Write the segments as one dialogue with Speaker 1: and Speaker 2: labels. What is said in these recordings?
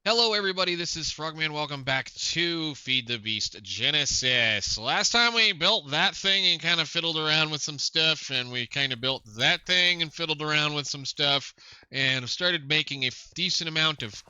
Speaker 1: Hello, everybody. This is Frogman. Welcome back to Feed the Beast Genesis. Last time we built that thing and kind of fiddled around with some stuff, and we kind of built that thing and fiddled around with some stuff, and started making a decent amount of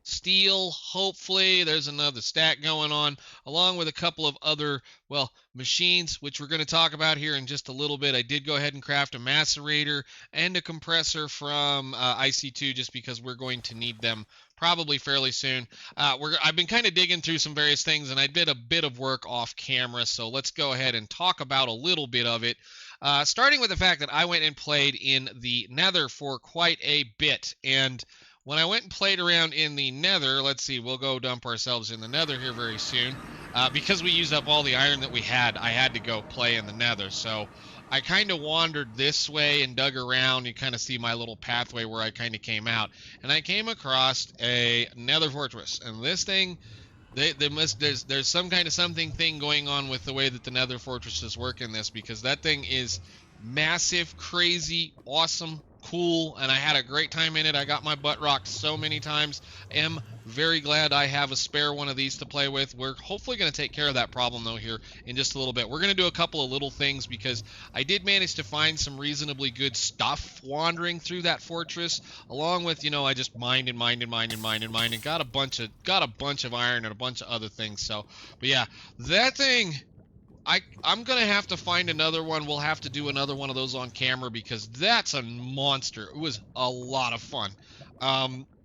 Speaker 1: steel. Hopefully there's another stack going on, along with a couple of other, well, machines, which we're going to talk about here in just a little bit. I did go ahead and craft a macerator and a compressor from IC2 just because we're going to need them probably fairly soon. I've been kind of digging through some various things, and I did a bit of work off camera, so let's go ahead and talk about a little bit of it. Starting with the fact that I went and played in the Nether for quite a bit, and when I went and played around in the Nether, let's see, we'll go dump ourselves in the Nether here very soon. Because we used up all the iron that we had, I had to go play in the Nether. So I kind of wandered this way and dug around. You kind of see my little pathway where I kind of came out. And I came across a Nether fortress. And this thing, there's some kind of something thing going on with the way that the Nether fortresses work in this, because that thing is massive, crazy, awesome, cool, and I had a great time in it. I got my butt rocked so many times. Am very glad I have a spare one of these to play with. We're hopefully going to take care of that problem though here in just a little bit. We're going to do a couple of little things because I did manage to find some reasonably good stuff wandering through that fortress, along with, I just mined and mined and mined and mined and mined and got a bunch of iron and a bunch of other things. So, but yeah, that thing, I'm gonna have to find another one. We'll have to do another one of those on camera because that's a monster. It was a lot of fun.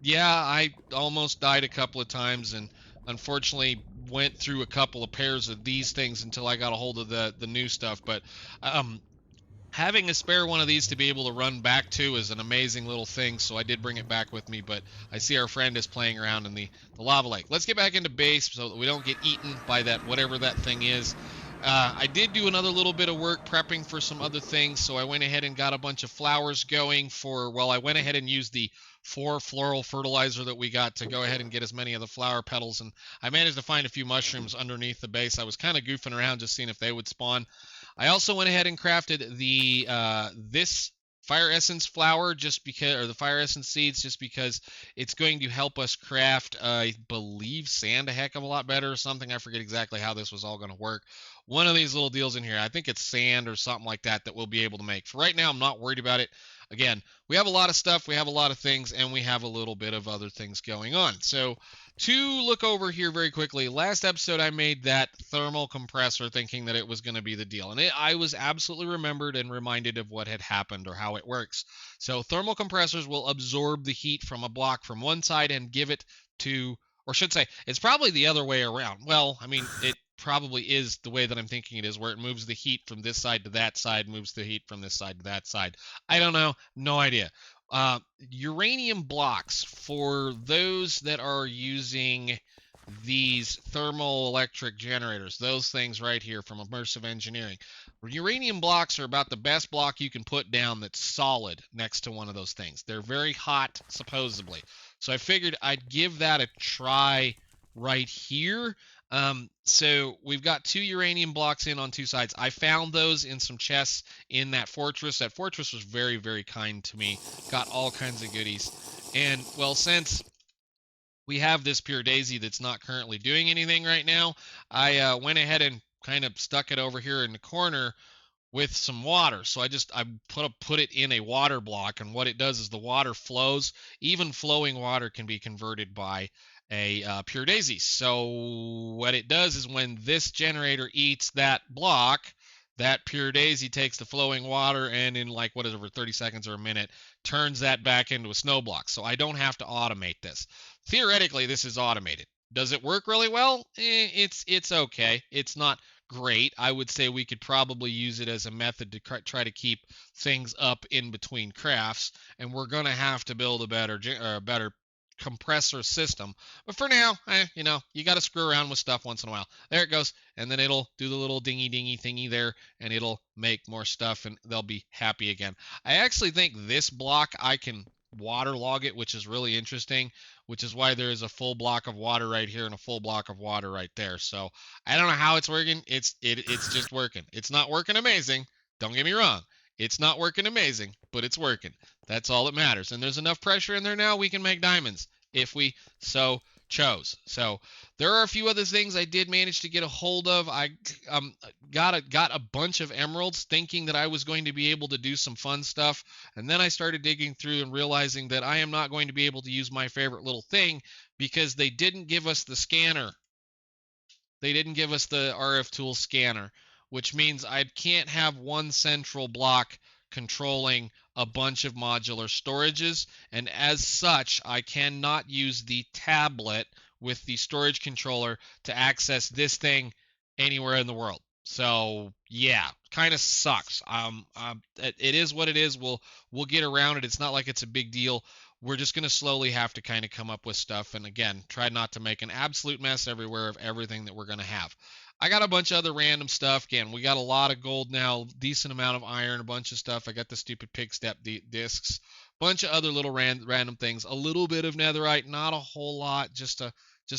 Speaker 1: Yeah, I almost died a couple of times and unfortunately went through a couple of pairs of these things until I got a hold of the new stuff. But um, having a spare one of these to be able to run back to is an amazing little thing. So I did bring it back with me. But I see our friend is playing around in the lava lake. Let's get back into base so that we don't get eaten by that whatever that thing is. I did do another little bit of work prepping for some other things, so I went ahead and got a bunch of flowers going for, well, I went ahead and used the 4 floral fertilizer that we got to go ahead and get as many of the flower petals, and I managed to find a few mushrooms underneath the base. I was kind of goofing around just seeing if they would spawn. I also went ahead and crafted the this fire essence flower just because, or the fire essence seeds, just because it's going to help us craft, I believe, sand a heck of a lot better or something. I forget exactly how this was all going to work. One of these little deals in here, I think it's sand or something like that we'll be able to make. For right now, I'm not worried about it. Again, we have a lot of stuff, we have a lot of things, and we have a little bit of other things going on. So to look over here very quickly, last episode I made that thermal compressor thinking that it was going to be the deal. And I was absolutely remembered and reminded of what had happened or how it works. So thermal compressors will absorb the heat from a block from one side and give it to, or should say, it's probably the other way around. Well, I mean, it probably is the way that I'm thinking it is, where it moves the heat from this side to that side, moves the heat from this side to that side. I don't know. No idea. Uranium blocks, for those that are using these thermal electric generators, those things right here from Immersive Engineering. Uranium blocks are about the best block you can put down that's solid next to one of those things. They're very hot, supposedly. So I figured I'd give that a try right here. So we've got 2 uranium blocks in on 2 sides. I found those in some chests in that fortress. That fortress was very, very kind to me. Got all kinds of goodies. And, well, since we have this pure daisy that's not currently doing anything right now, I went ahead and kind of stuck it over here in the corner with some water. So I put it in a water block, and what it does is the water flows. Even flowing water can be converted by a pure daisy. So what it does is when this generator eats that block, that pure daisy takes the flowing water and in like whatever 30 seconds or a minute turns that back into a snow block. So I don't have to automate this. Theoretically, this is automated. Does it work really well? It's okay. It's not great. I would say we could probably use it as a method to try to keep things up in between crafts, and we're going to have to build a better compressor system. But for now, you got to screw around with stuff once in a while. There it goes, and then it'll do the little dingy thingy there, and it'll make more stuff, and they'll be happy again. I actually think this block I can waterlog it, which is really interesting, which is why there is a full block of water right here and a full block of water right there. So I don't know how it's working. It's just working. It's not working amazing. Don't get me wrong. It's not working amazing, but it's working. That's all that matters. And there's enough pressure in there now, we can make diamonds. if we so chose. So there are a few other things I did manage to get a hold of. I got a bunch of emeralds thinking that I was going to be able to do some fun stuff, and then I started digging through and realizing that I am not going to be able to use my favorite little thing because they didn't give us the scanner. They didn't give us the RF tool scanner, which means I can't have one central block controlling a bunch of modular storages, and as such, I cannot use the tablet with the storage controller to access this thing anywhere in the world. So yeah, kind of sucks. It is what it is. We'll get around it. It's not like it's a big deal. We're just going to slowly have to kind of come up with stuff, and again, try not to make an absolute mess everywhere of everything that we're going to have. I got a bunch of other random stuff. Again, we got a lot of gold now, decent amount of iron, a bunch of stuff. I got the stupid pig step discs, bunch of other little random things, a little bit of netherite, not a whole lot, just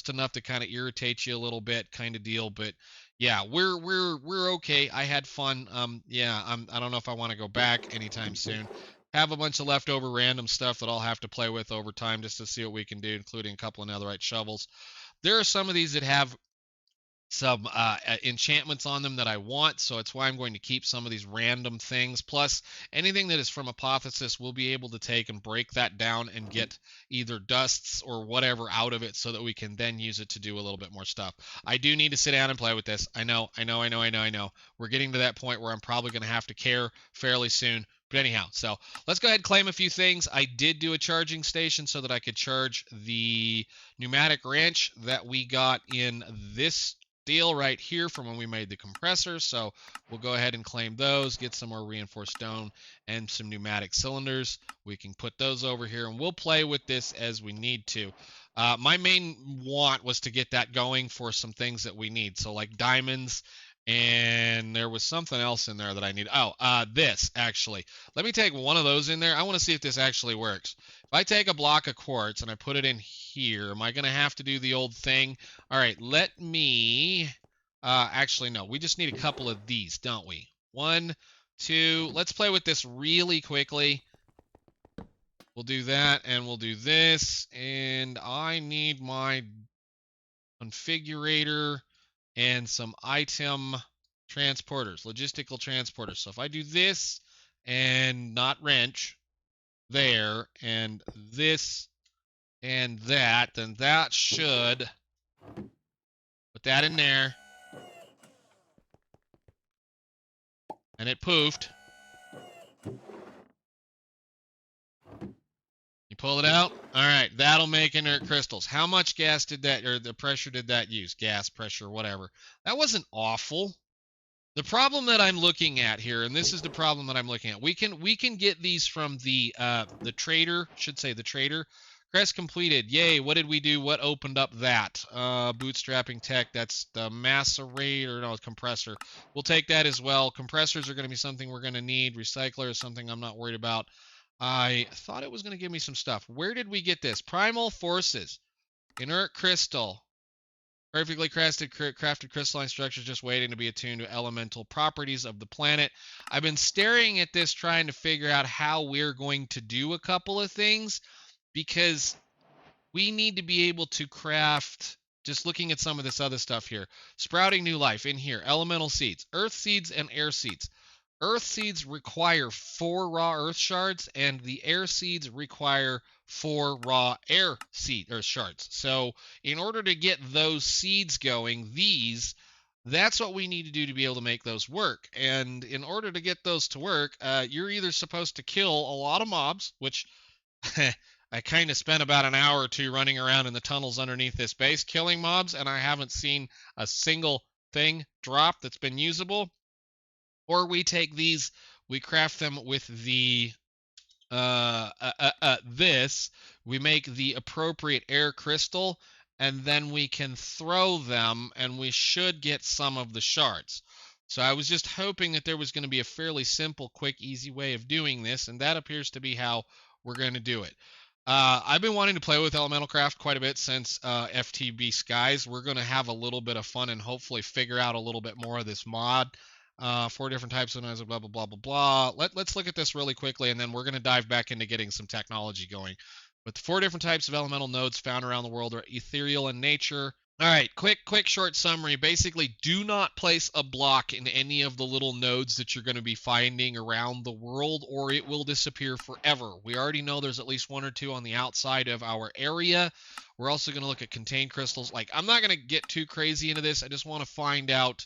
Speaker 1: enough to kind of irritate you a little bit, kind of deal. But yeah, we're okay. I had fun. Yeah, I don't know if I want to go back anytime soon. Have a bunch of leftover random stuff that I'll have to play with over time just to see what we can do, including a couple of netherite shovels. There are some of these that have some enchantments on them that I want, so it's why I'm going to keep some of these random things. Plus, anything that is from Apotheosis, we'll be able to take and break that down and get either dusts or whatever out of it so that we can then use it to do a little bit more stuff. I do need to sit down and play with this. I know. We're getting to that point where I'm probably going to have to care fairly soon. But anyhow, so let's go ahead and claim a few things. I did do a charging station so that I could charge the pneumatic wrench that we got in this deal right here from when we made the compressor. So we'll go ahead and claim those, get some more reinforced stone and some pneumatic cylinders. We can put those over here, and we'll play with this as we need to. My main want was to get that going for some things that we need. So like diamonds, and there was something else in there that I need. Oh, this actually. Let me take one of those in there. I want to see if this actually works. If I take a block of quartz and I put it in here, am I going to have to do the old thing? All right, let me, actually, no, we just need a couple of these, don't we? 1, 2, let's play with this really quickly. We'll do that, and we'll do this, and I need my configurator and some item transporters, logistical transporters. So if I do this and not wrench there, and this and that, then that should put that in there. And it poofed. You pull it out. All right, that'll make inert crystals. How much gas did that, or the pressure did that use? Gas, pressure, whatever. That wasn't awful. The problem that I'm looking at here, and this is the problem that I'm looking at, we can get these from the trader, should say the trader. Crest completed. Yay, what did we do? What opened up that? Bootstrapping tech, that's the macerate, or no, compressor. We'll take that as well. Compressors are going to be something we're going to need. Recycler is something I'm not worried about. I thought it was going to give me some stuff. Where did we get this? Primal forces. Inert crystal. Perfectly crafted crystalline structures just waiting to be attuned to elemental properties of the planet. I've been staring at this trying to figure out how we're going to do a couple of things, because we need to be able to craft, just looking at some of this other stuff here. Sprouting new life in here. Elemental seeds. Earth seeds and air seeds. Earth seeds require 4 raw earth shards, and the air seeds require 4 raw air shards. So in order to get those seeds going, that's what we need to do to be able to make those work. And in order to get those to work, you're either supposed to kill a lot of mobs, which I kind of spent about an hour or two running around in the tunnels underneath this base killing mobs, and I haven't seen a single thing drop that's been usable. Or we take these, we craft them with the we make the appropriate air crystal, and then we can throw them, and we should get some of the shards. So I was just hoping that there was going to be a fairly simple, quick, easy way of doing this, and that appears to be how we're going to do it. I've been wanting to play with Elemental Craft quite a bit since FTB Skies. We're going to have a little bit of fun and hopefully figure out a little bit more of this mod. 4 different types of blah, blah, blah, blah, blah. Let's look at this really quickly, and then we're going to dive back into getting some technology going. But the 4 different types of elemental nodes found around the world are ethereal in nature. All right, quick short summary. Basically, do not place a block in any of the little nodes that you're going to be finding around the world, or it will disappear forever. We already know there's at least 1 or 2 on the outside of our area. We're also going to look at contained crystals. Like, I'm not going to get too crazy into this. I just want to find out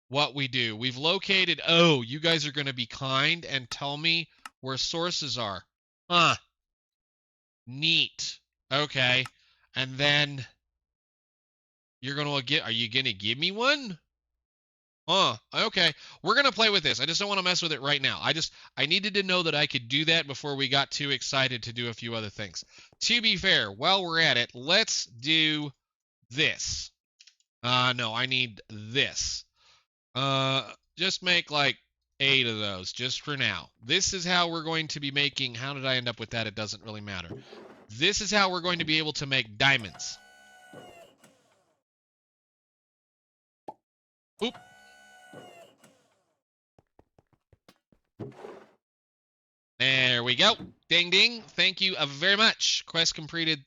Speaker 1: what we do. We've located, oh, you guys are going to be kind and tell me where sources are. Huh. Neat. Okay. And then you're going to get, are you going to give me one? Huh. Okay. We're going to play with this. I just don't want to mess with it right now. I needed to know that I could do that before we got too excited to do a few other things. To be fair, while we're at it, let's do this. No, I need this. Just make like 8 of those just for now. This is how we're going to be making, how did I end up with that? It doesn't really matter. This is how we're going to be able to make diamonds. Oop. There we go. Ding ding. Thank you very much. Quest completed.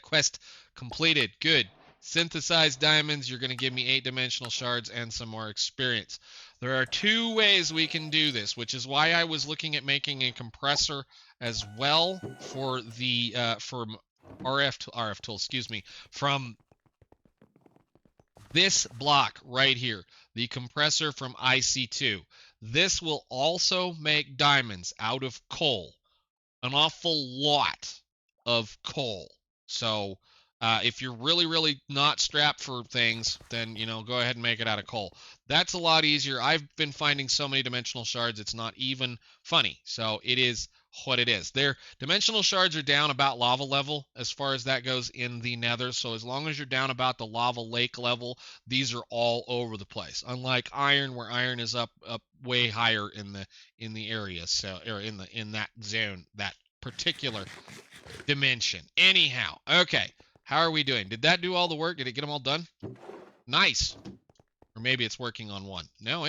Speaker 1: Quest completed. Good. Synthesized diamonds. You're going to give me 8-dimensional shards and some more experience. There are 2 ways we can do this, which is why I was looking at making a compressor as well for the from RF tool, excuse me, from this block right here, the compressor from IC2. This will also make diamonds out of coal, an awful lot of coal. So if you're really not strapped for things, then, you know, go ahead and make it out of coal. That's a lot easier. I've been finding so many dimensional shards, it's not even funny. So it is what it is. Their dimensional shards are down about lava level as far as that goes in the nether. So as long as you're down about the lava lake level, these are all over the place. Unlike iron, where iron is up way higher in the area, so or in that zone, that particular dimension. Anyhow, okay. How are we doing? Did that do all the work? Did it get them all done? Nice. Or maybe it's working on one. No,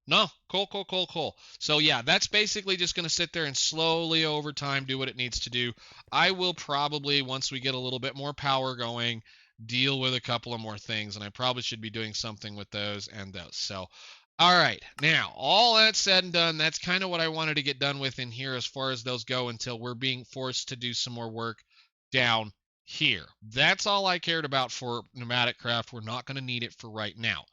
Speaker 1: no. Cool. So yeah, that's basically just going to sit there and slowly over time do what it needs to do. I will probably, once we get a little bit more power going, deal with a couple of more things, and I probably should be doing something with those and those. So, all right. Now, all that said and done, that's kind of what I wanted to get done with in here as far as those go until we're being forced to do some more work down here. That's all I cared about for pneumatic craft. We're not going to need it for right now.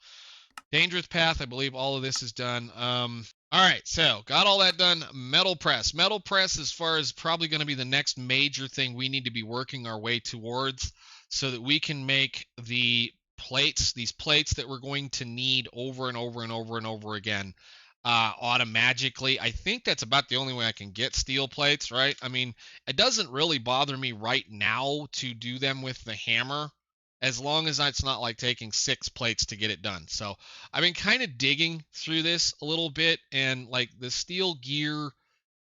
Speaker 1: Dangerous path, I believe all of this is done. All right, so got all that done. Metal press. Metal press, as far as probably going to be the next major thing we need to be working our way towards so that we can make the plates, these plates that we're going to need over and over again automagically. I think that's about the only way I can get steel plates, right? I mean, it doesn't really bother me right now to do them with the hammer, as long as it's not like taking 6 plates to get it done. So I've been kind of digging through this a little bit, and like the steel gear,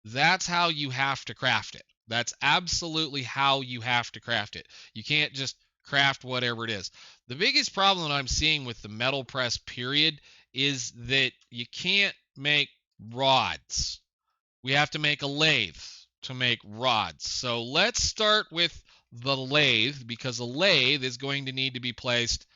Speaker 1: that's how you have to craft it. That's absolutely how you have to craft it. You can't just craft whatever it is. The biggest problem that I'm seeing with the metal press period is that you can't make rods. We have to make a lathe to make rods. So let's start with the lathe, because a lathe is going to need to be placed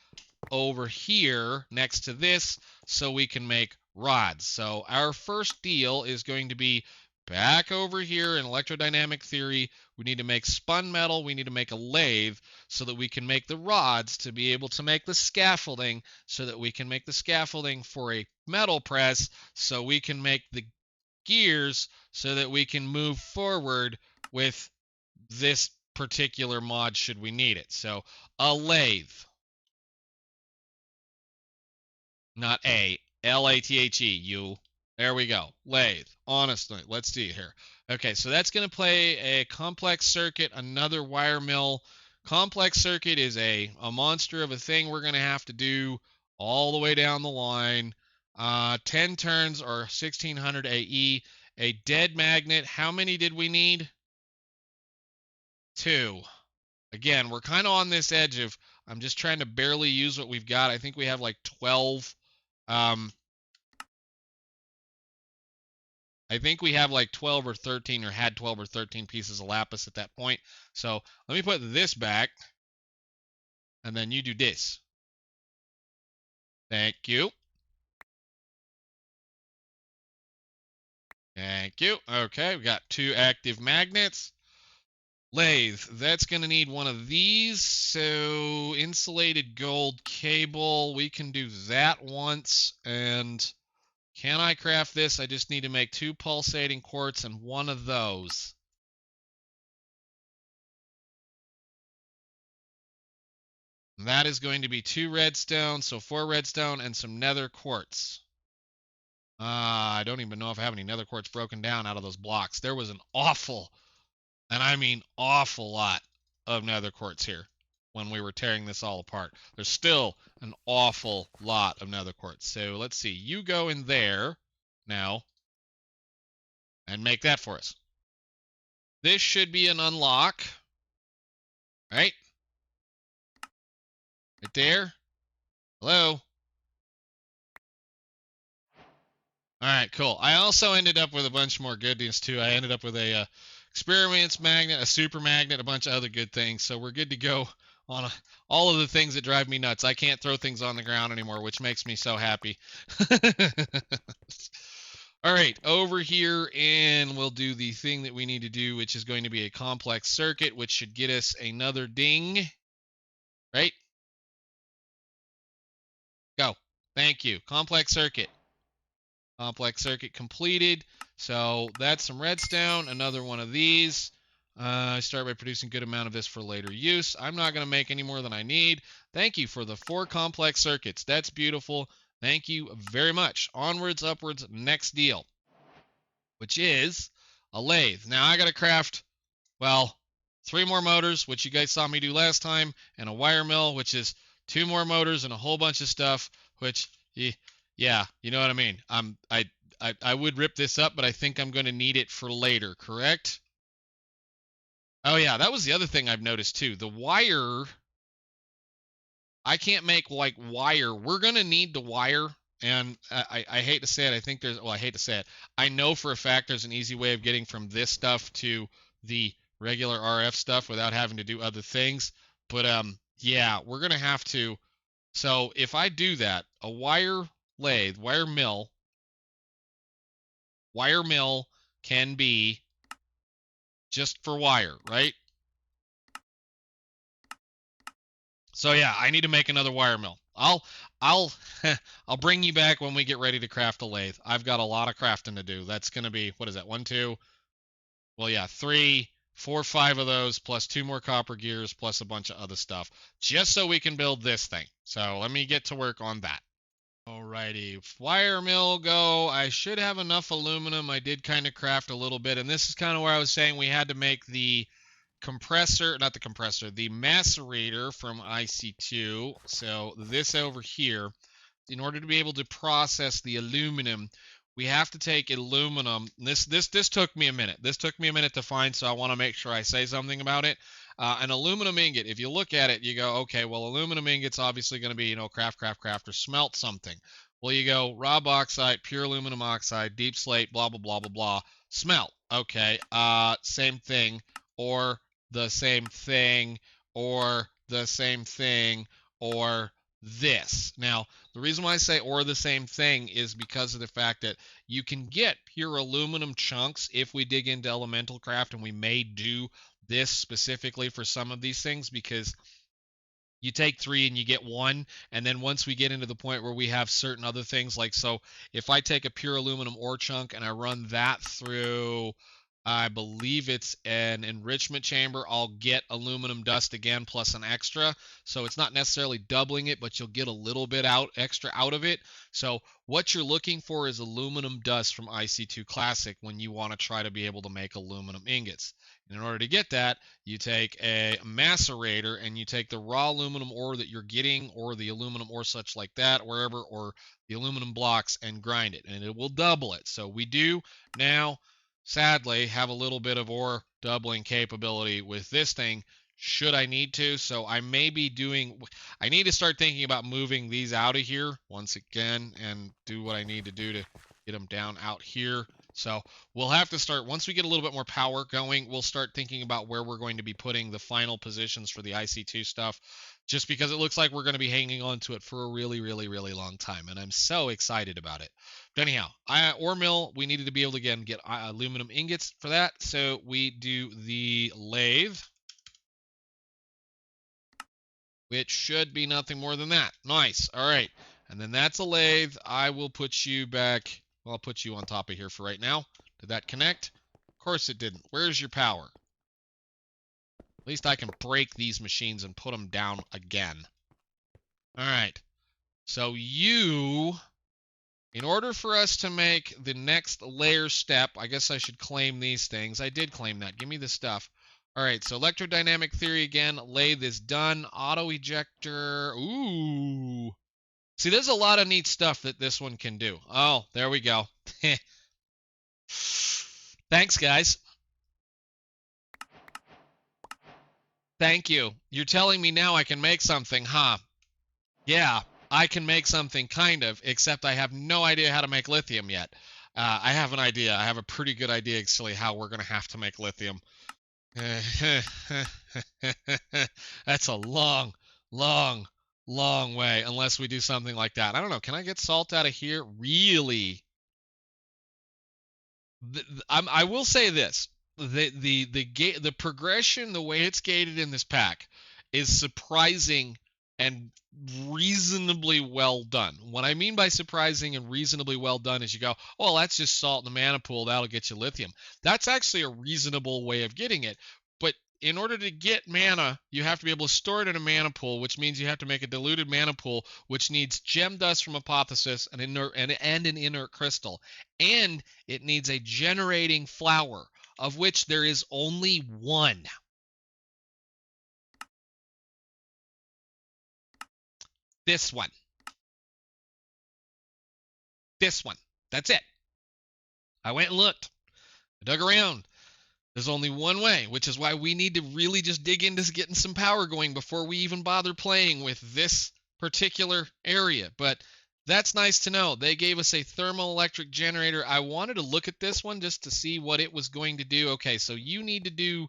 Speaker 1: over here next to this so we can make rods. So our first deal is going to be back over here in electrodynamic theory. We need to make spun metal. We need to make a lathe so that we can make the rods to be able to make the scaffolding, so that we can make the scaffolding for a metal press, so we can make the gears so that we can move forward with this particular mod should we need it. So a lathe. Not a. L-A-T-H-E. You. There we go. Lathe. Honestly, let's see here. Okay, so that's going to play a complex circuit, another wire mill. Complex circuit is a monster of a thing we're going to have to do all the way down the line. 10 turns or 1600 AE. A dead magnet. How many did we need? 2. Again, we're kind of on this edge of, I'm just trying to barely use what we've got. I think we have like 12 I think we have like 12 or 13 or had 12 or 13 pieces of lapis at that point. So let me put this back and then you do this. Thank you. Thank you. Okay, we got 2 active magnets. Lathe, that's going to need one of these. So insulated gold cable, we can do that once. And can I craft this? I just need to make 2 pulsating quartz and 1 of those. And that is going to be 2 redstone, so 4 redstone and some nether quartz. I don't even know if I have any nether quartz broken down out of those blocks. There was an awful, and I mean awful lot of nether quartz here when we were tearing this all apart. There's still an awful lot of nether quartz. So let's see. You go in there now and make that for us. This should be an unlock, right? Right there. Hello? All right, cool. I also ended up with a bunch more goodies too. I ended up with a experiments magnet, a super magnet, a bunch of other good things. So we're good to go on all of the things that drive me nuts. I can't throw things on the ground anymore, which makes me so happy. All right, over here, and we'll do the thing that we need to do, which is going to be a complex circuit, which should get us another ding. Right? Go. Thank you. Complex circuit. Complex circuit completed. So that's some redstone, another one of these. I start by producing a good amount of this for later use. I'm not going to make any more than I need. Thank you for the 4 complex circuits. That's beautiful. Thank you very much. Onwards, upwards, next deal, which is a lathe. Now I got to craft, well, 3 more motors, which you guys saw me do last time, and a wire mill, which is 2 more motors and a whole bunch of stuff, which... yeah, you know what I mean. I would rip this up, but I think I'm going to need it for later, correct? Oh yeah, that was the other thing I've noticed too. The wire, I can't make like wire. We're going to need the wire, and I hate to say it. I think there's, well, I hate to say it. I know for a fact there's an easy way of getting from this stuff to the regular RF stuff without having to do other things. But yeah, we're going to have to. So if I do that, a wire lathe, wire mill can be just for wire, right? So yeah, I need to make another wire mill. I'll I'll bring you back when we get ready to craft a lathe. I've got a lot of crafting to do. That's gonna be, what is that? 1, 2. Well, yeah, 3, 4, 5 of those plus 2 more copper gears plus a bunch of other stuff, just so we can build this thing. So let me get to work on that. Alrighty, wire mill go. I should have enough aluminum. I did kind of craft a little bit, and this is kind of where I was saying we had to make the compressor, not the compressor, the macerator from IC2. So this over here, in order to be able to process the aluminum, we have to take aluminum. This took me a minute. This took me a minute to find, so I want to make sure I say something about it. An aluminum ingot, if you look at it, you go, okay, well, aluminum ingot's obviously going to be, craft, or smelt something. Well, you go raw bauxite, pure aluminum oxide, deep slate, blah, blah, blah, blah, blah. Smelt. Okay, same thing, or the same thing, or the same thing, or this. Now, the reason why I say or the same thing is because of the fact that you can get pure aluminum chunks if we dig into elemental craft, and we may do this specifically for some of these things, because you take 3 and you get 1, and then once we get into the point where we have certain other things, like, so if I take a pure aluminum ore chunk and I run that through, I believe it's an enrichment chamber, I'll get aluminum dust again plus an extra. So it's not necessarily doubling it, but you'll get a little bit extra out of it. So what you're looking for is aluminum dust from IC2 Classic when you want to try to be able to make aluminum ingots. And in order to get that, you take a macerator and you take the raw aluminum ore that you're getting, or the aluminum ore such like that, wherever, or the aluminum blocks, and grind it, and it will double it. So we do now, sadly, have a little bit of ore doubling capability with this thing, should I need to. So I may be doing, I need to start thinking about moving these out of here once again and do what I need to do to get them down out here. So we'll have to start, once we get a little bit more power going, we'll start thinking about where we're going to be putting the final positions for the IC2 stuff, just because it looks like we're going to be hanging on to it for a really, really, really long time. And I'm so excited about it. But anyhow, ore mill, we needed to be able to, again, get aluminum ingots for that. So we do the lathe, which should be nothing more than that. Nice. All right. And then that's a lathe. I will put you back. Well, I'll put you on top of here for right now. Did that connect? Of course it didn't. Where's your power? At least I can break these machines and put them down again. All right. So you, in order for us to make the next layer step, I guess I should claim these things. I did claim that. Give me the stuff. All right, so electrodynamic theory again. Lathe is done. Auto ejector. Ooh. See, there's a lot of neat stuff that this one can do. Oh, there we go. Thanks, guys. Thank you. You're telling me now I can make something, huh? Yeah, I can make something, kind of, except I have no idea how to make lithium yet. I have an idea. I have a pretty good idea, actually, how we're going to have to make lithium. That's a long, long, long way, unless we do something like that. I don't know. Can I get salt out of here? Really? I will say this: the progression, the way it's gated in this pack, is surprising and reasonably well done. What I mean by surprising and reasonably well done is you go, oh, that's just salt in the mana pool, that'll get you lithium. That's actually a reasonable way of getting it. But in order to get mana, you have to be able to store it in a mana pool, which means you have to make a diluted mana pool, which needs gem dust from Apotheosis, an inert crystal, and it needs a generating flower, of which there is only one. This one. This one. That's it. I went and looked. I dug around. There's only one way, which is why we need to really just dig into getting some power going before we even bother playing with this particular area. But that's nice to know. They gave us a thermoelectric generator. I wanted to look at this one just to see what it was going to do. Okay, so you need to do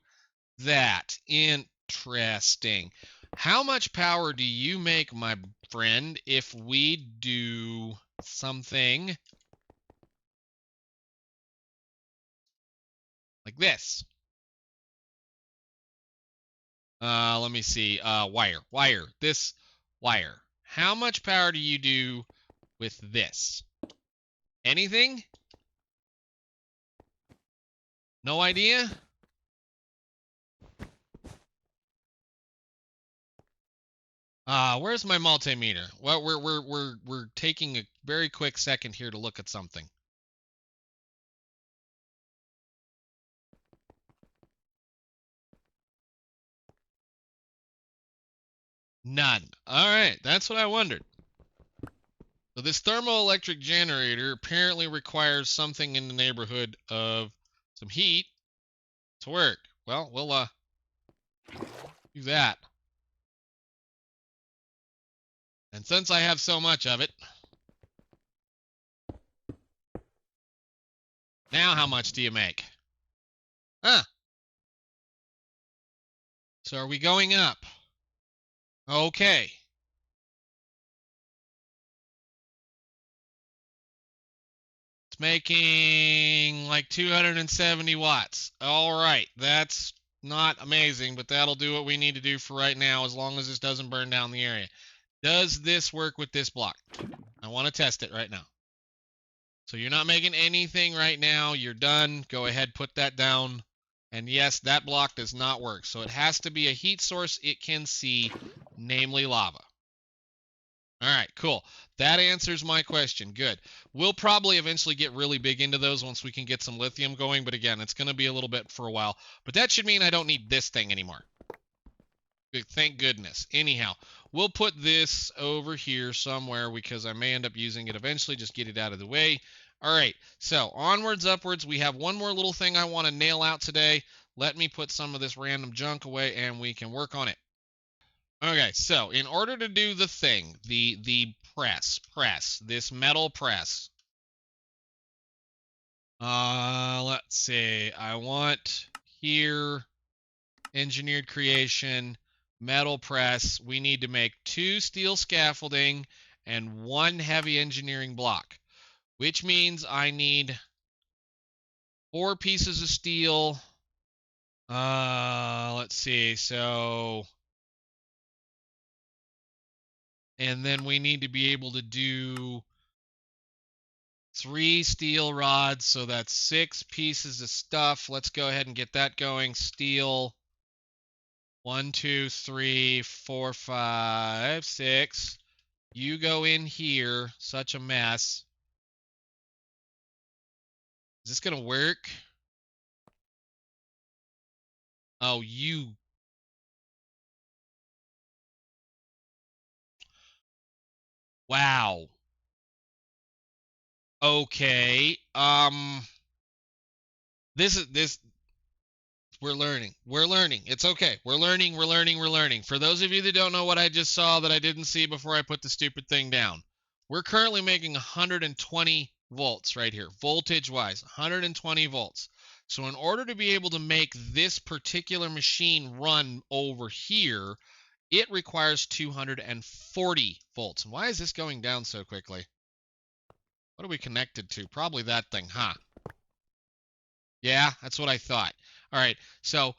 Speaker 1: that. Interesting. How much power do you make, my friend, if we do something like this? Let me see. Wire. This wire. How much power do you do with this? Anything? No idea? Where's my multimeter? Well, we're taking a very quick second here to look at something. None. All right, that's what I wondered. So this thermoelectric generator apparently requires something in the neighborhood of some heat to work. Well, we'll do that. And since I have so much of it, now how much do you make? Huh. So are we going up? Okay. It's making like 270 watts. All right. That's not amazing, but that'll do what we need to do for right now as long as this doesn't burn down the area. Does this work with this block? I want to test it right now. So you're not making anything right now. You're done. Go ahead, put that down. And yes, that block does not work. So it has to be a heat source it can see, namely lava. All right, cool. That answers my question. Good. We'll probably eventually get really big into those once we can get some lithium going. But again, it's going to be a little bit for a while. But that should mean I don't need this thing anymore. Thank goodness. Anyhow, we'll put this over here somewhere because I may end up using it eventually. Just get it out of the way. All right, so onwards, upwards. We have one more little thing I want to nail out today. Let me put some of this random junk away and we can work on it. Okay, so in order to do the thing, the press, this metal press, Let's see. I want here engineered creation, metal press. We need to make 2 steel scaffolding and 1 heavy engineering block, which means I need 4 pieces of steel. Let's see. So, and then we need to be able to do 3 steel rods, so that's 6 pieces of stuff. Let's go ahead and get that going. Steel. 1, 2, 3, 4, 5, 6. You go in here. Such a mess. Is this gonna work? Oh, you. Wow. Okay. This. We're learning. We're learning. It's okay. We're learning. We're learning. We're learning. For those of you that don't know what I just saw that I didn't see before I put the stupid thing down, we're currently making 120 volts right here, voltage wise, 120 volts. So in order to be able to make this particular machine run over here, it requires 240 volts. And why is this going down so quickly? What are we connected to? Probably that thing, huh? Yeah, that's what I thought. All right, so,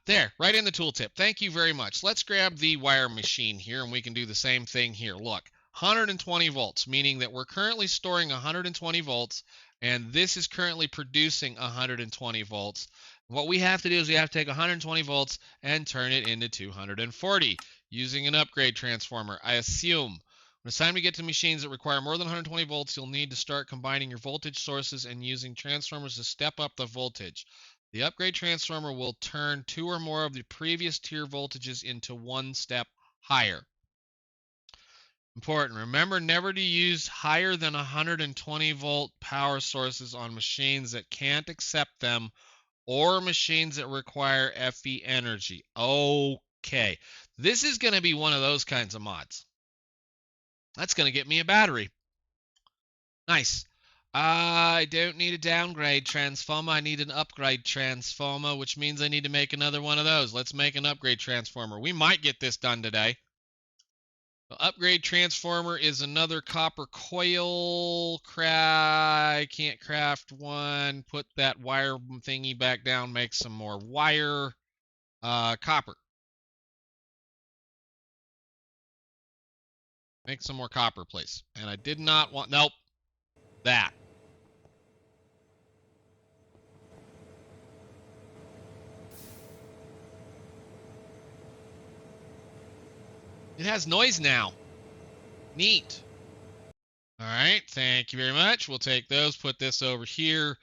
Speaker 1: there, right in the tooltip. Thank you very much. Let's grab the wire machine here, and we can do the same thing here. Look, 120 volts, meaning that we're currently storing 120 volts, and this is currently producing 120 volts. What we have to do is we have to take 120 volts and turn it into 240 using an upgrade transformer, I assume. When it's time to get to machines that require more than 120 volts, you'll need to start combining your voltage sources and using transformers to step up the voltage. The upgrade transformer will turn 2 or more of the previous tier voltages into 1 step higher. Important. Remember never to use higher than 120 volt power sources on machines that can't accept them or machines that require FE energy. Okay. This is going to be one of those kinds of mods. That's going to get me a battery. Nice. I don't need a downgrade transformer. I need an upgrade transformer, which means I need to make another one of those. Let's make an upgrade transformer. We might get this done today. The upgrade transformer is another copper coil. I can't craft one. Put that wire thingy back down. Make some more wire. Copper. Make some more copper, please. And I did not want... Nope. That. It has noise now. Neat. All right, thank you very much. We'll take those, put this over here.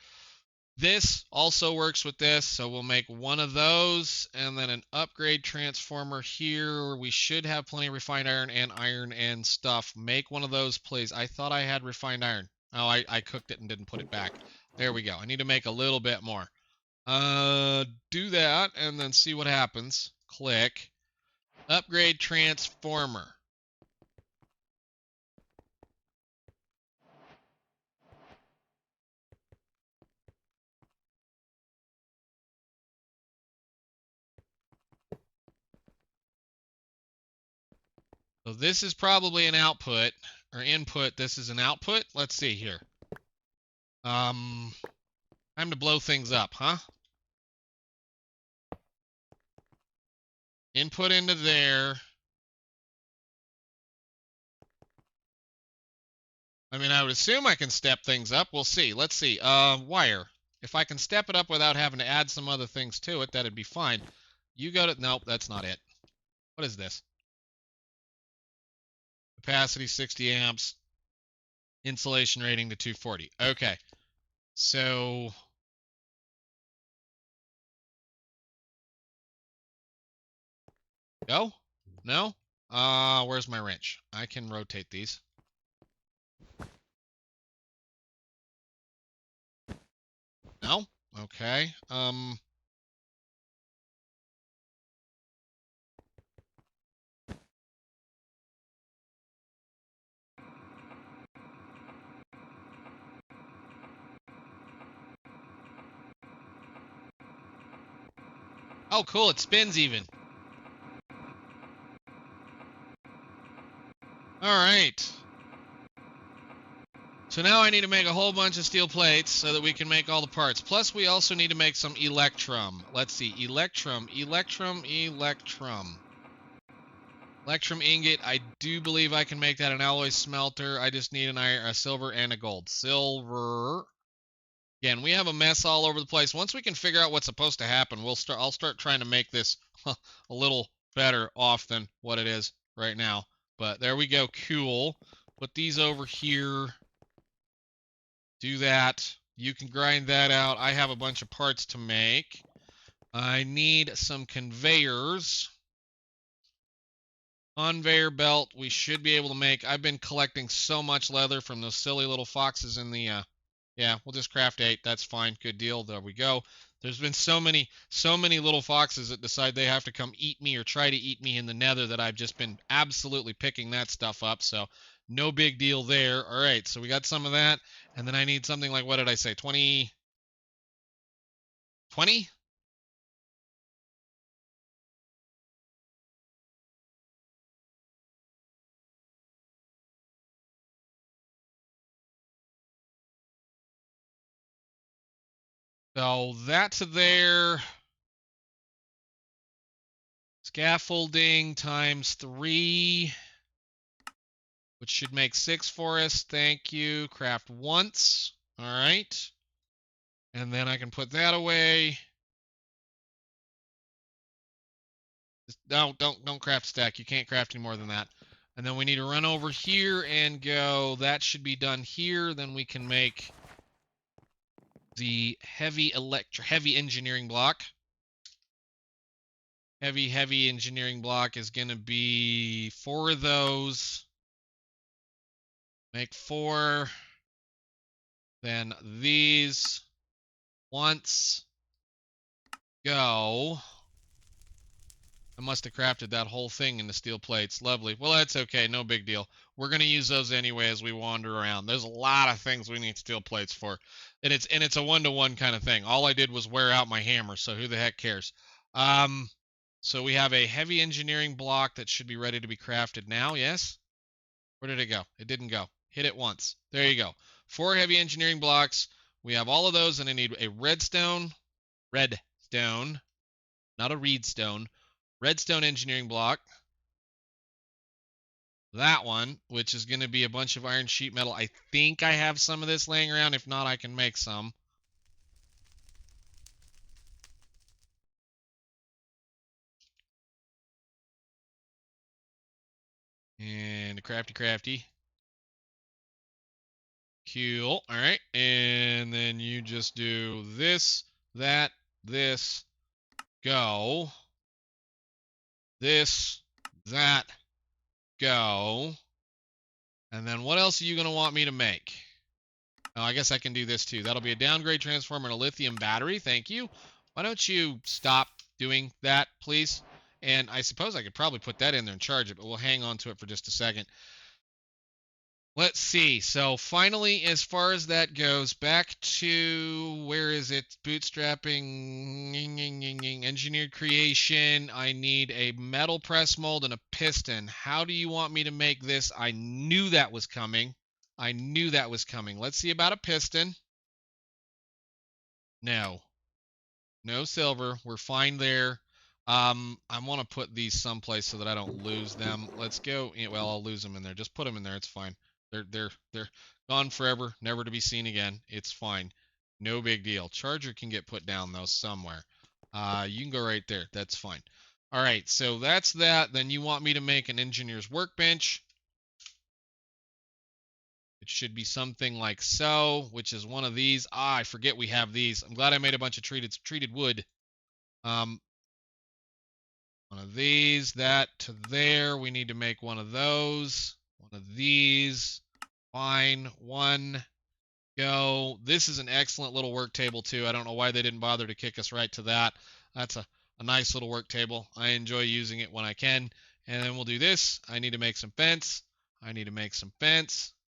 Speaker 1: This also works with this, so we'll make one of those and then an upgrade transformer here. We should have plenty of refined iron and stuff. Make one of those, please. I thought I had refined iron. Oh, I cooked it and didn't put it back. There we go. I need to make a little bit more. Do that and then see what happens. Click. Upgrade transformer. So this is probably an output or input. This is an output. Let's see here. Time to blow things up, huh? Input into there. I mean, I would assume I can step things up. We'll see. Let's see. Wire. If I can step it up without having to add some other things to it, that'd be fine. You go to... Nope, that's not it. What is this? Capacity 60 amps. Insulation rating to 240. Okay. So... Go? No? Where's my wrench? I can rotate these. No? Okay. Oh, cool. It spins even. All right. So now I need to make a whole bunch of steel plates so that we can make all the parts. Plus, we also need to make some electrum. Let's see. Electrum. Electrum ingot. I do believe I can make that an alloy smelter. I just need a silver and a gold. Silver. Again, we have a mess all over the place. Once we can figure out what's supposed to happen, I'll start trying to make this a little better off than what it is right now. But there we go. Cool. Put these over here. Do that. You can grind that out. I have a bunch of parts to make. I need some conveyors. Conveyor belt we should be able to make. I've been collecting so much leather from those silly little foxes in the yeah, we'll just craft 8. That's fine. Good deal. There we go. There's been so many little foxes that decide they have to come eat me or try to eat me in the nether that I've just been absolutely picking that stuff up. So no big deal there. All right, so we got some of that. And then I need something like, what did I say? 20? 20? So that's there. Scaffolding times 3, which should make 6 for us. Thank you. Craft once. All right. And then I can put that away. No, don't craft stack. You can't craft any more than that. And then we need to run over here and go. That should be done here. Then we can make the heavy engineering block. Heavy engineering block is going to be 4 of those. Make 4. Then these once go. I must have crafted that whole thing into steel plates. Lovely. Well, that's okay. No big deal. We're going to use those anyway as we wander around. There's a lot of things we need steel plates for. And it's a one-to-one kind of thing. All I did was wear out my hammer, so who the heck cares? So we have a heavy engineering block that should be ready to be crafted now, yes? Where did it go? It didn't go. Hit it once. There you go. 4 heavy engineering blocks. We have all of those, and I need a redstone, not a reedstone, redstone engineering block. That one, which is going to be a bunch of iron sheet metal. I think I have some of this laying around. If not, I can make some. And crafty. Cool. All right. And then you just do this, that, this, go. This, that, go. And then what else are you going to want me to make? Oh, I guess I can do this too. That'll be a downgrade transformer and a lithium battery. Thank you. Why don't you stop doing that, please? And I suppose I could probably put that in there and charge it, but we'll hang on to it for just a second. Let's see. So finally, as far as that goes, back to, where is it? Bootstrapping, engineered creation. I need a metal press mold and a piston. How do you want me to make this? I knew that was coming. Let's see about a piston. No. No silver. We're fine there. I want to put these someplace so that I don't lose them. Let's go. Well, I'll lose them in there. Just put them in there. It's fine. They're gone forever, never to be seen again. It's fine. No big deal. Charger can get put down though somewhere. You can go right there. That's fine. All right, so that's that. Then you want me to make an engineer's workbench. It should be something like so, which is one of these. I forget we have these. I'm glad I made a bunch of treated wood. One of these, that to there. We need to make one of those. One of these. Fine. One. Go. This is an excellent little work table too. I don't know why they didn't bother to kick us right to that. That's a nice little work table. I enjoy using it when I can. And then we'll do this. I need to make some fence.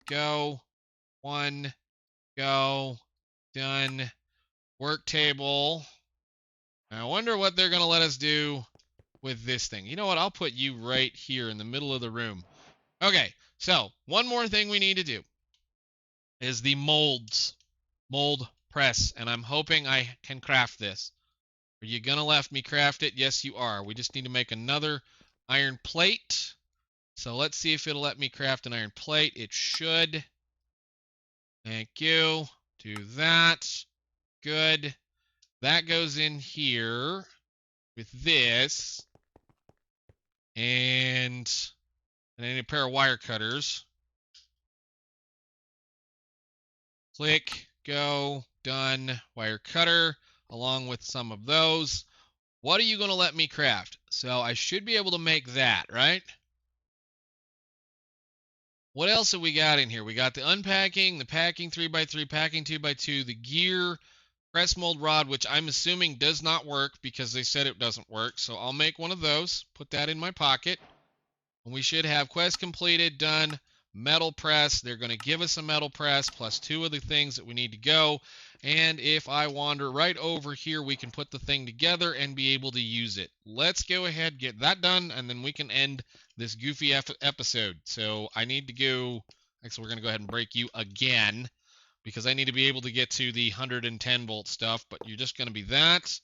Speaker 1: Go. One. Go. Done. Work table. I wonder what they're going to let us do with this thing. You know what? I'll put you right here in the middle of the room. Okay, so one more thing we need to do is the mold press, and I'm hoping I can craft this. Are you going to let me craft it? Yes, you are. We just need to make another iron plate. So let's see if it'll let me craft an iron plate. It should. Thank you. Do that. Good. That goes in here with this. And I need a pair of wire cutters. Click, go, done. Wire cutter along with some of those. What are you going to let me craft? So I should be able to make that, right? What else have we got in here? We got the unpacking, the packing 3x3, packing 2x2, the gear, press mold rod, which I'm assuming does not work because they said it doesn't work. So I'll make one of those, put that in my pocket. And we should have quest completed, done, metal press. They're going to give us a metal press plus 2 of the things that we need to go. And if I wander right over here, we can put the thing together and be able to use it. Let's go ahead, get that done, and then we can end this goofy episode. So I need to go. Actually, we're going to go ahead and break you again because I need to be able to get to the 110 volt stuff. But you're just going to be that.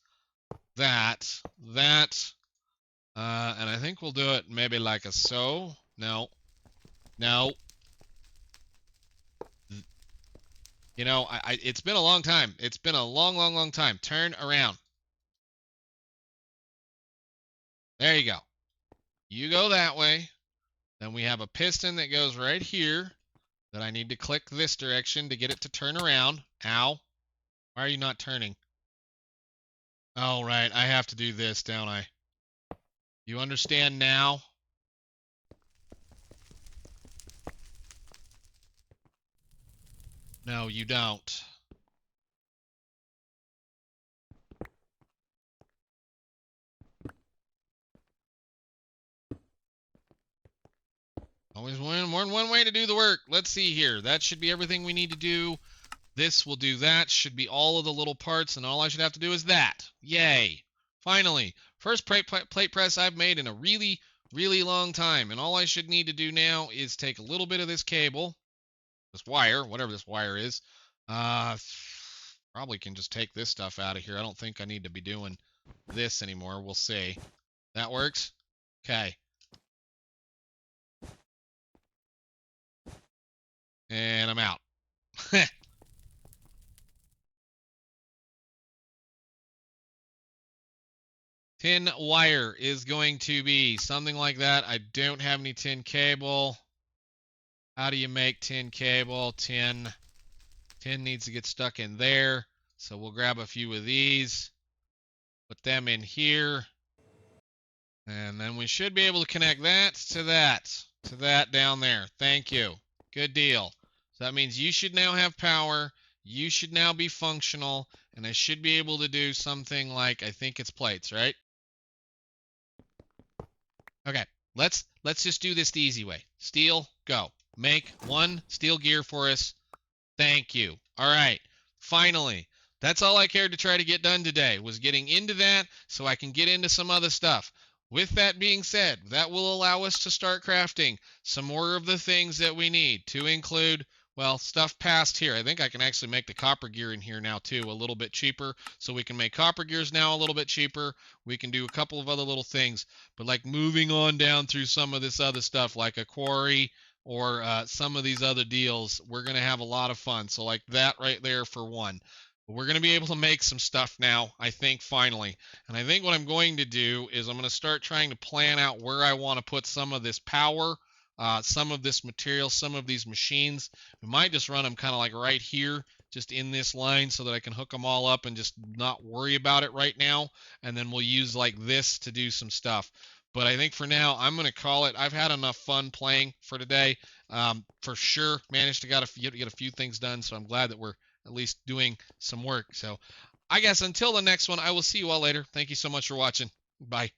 Speaker 1: And I think we'll do it maybe like a so. No. You know, it's been a long time. It's been a long time. Turn around. There you go. You go that way. Then we have a piston that goes right here that I need to click this direction to get it to turn around. Ow. Why are you not turning? Oh, right. I have to do this, don't I? You understand now? No, you don't. Always more than one way to do the work. Let's see here. That should be everything we need to do. This will do that. Should be all of the little parts, and all I should have to do is that. Yay. Finally. First plate press I've made in a really long time. And all I should need to do now is take a little bit of this cable, this wire, whatever this wire is. Probably can just take this stuff out of here. I don't think I need to be doing this anymore. We'll see. That works? Okay. And I'm out. Tin wire is going to be something like that. I don't have any tin cable. How do you make tin cable? Tin needs to get stuck in there. So we'll grab a few of these, put them in here, and then we should be able to connect that to that down there. Thank you. Good deal. So that means you should now have power. You should now be functional, and I should be able to do something like, I think it's plates, right? Okay, let's just do this the easy way. Steel, go. Make one steel gear for us. Thank you. All right, finally. That's all I cared to try to get done today, was getting into that so I can get into some other stuff. With that being said, that will allow us to start crafting some more of the things that we need, to include, well, stuff past here. I think I can actually make the copper gear in here now too, a little bit cheaper. So we can make copper gears now a little bit cheaper. We can do a couple of other little things. But like moving on down through some of this other stuff, like a quarry or some of these other deals, we're going to have a lot of fun. So like that right there for one. But we're going to be able to make some stuff now, I think, finally. And I think what I'm going to do is I'm going to start trying to plan out where I want to put some of this power, some of this material, some of these machines. We might just run them kind of like right here, just in this line, so that I can hook them all up and just not worry about it right now. And then we'll use like this to do some stuff. But I think for now, I'm going to call it. I've had enough fun playing for today. For sure, managed to get a few things done, so I'm glad that we're at least doing some work. So I guess until the next one, I will see you all later. Thank you so much for watching. Bye.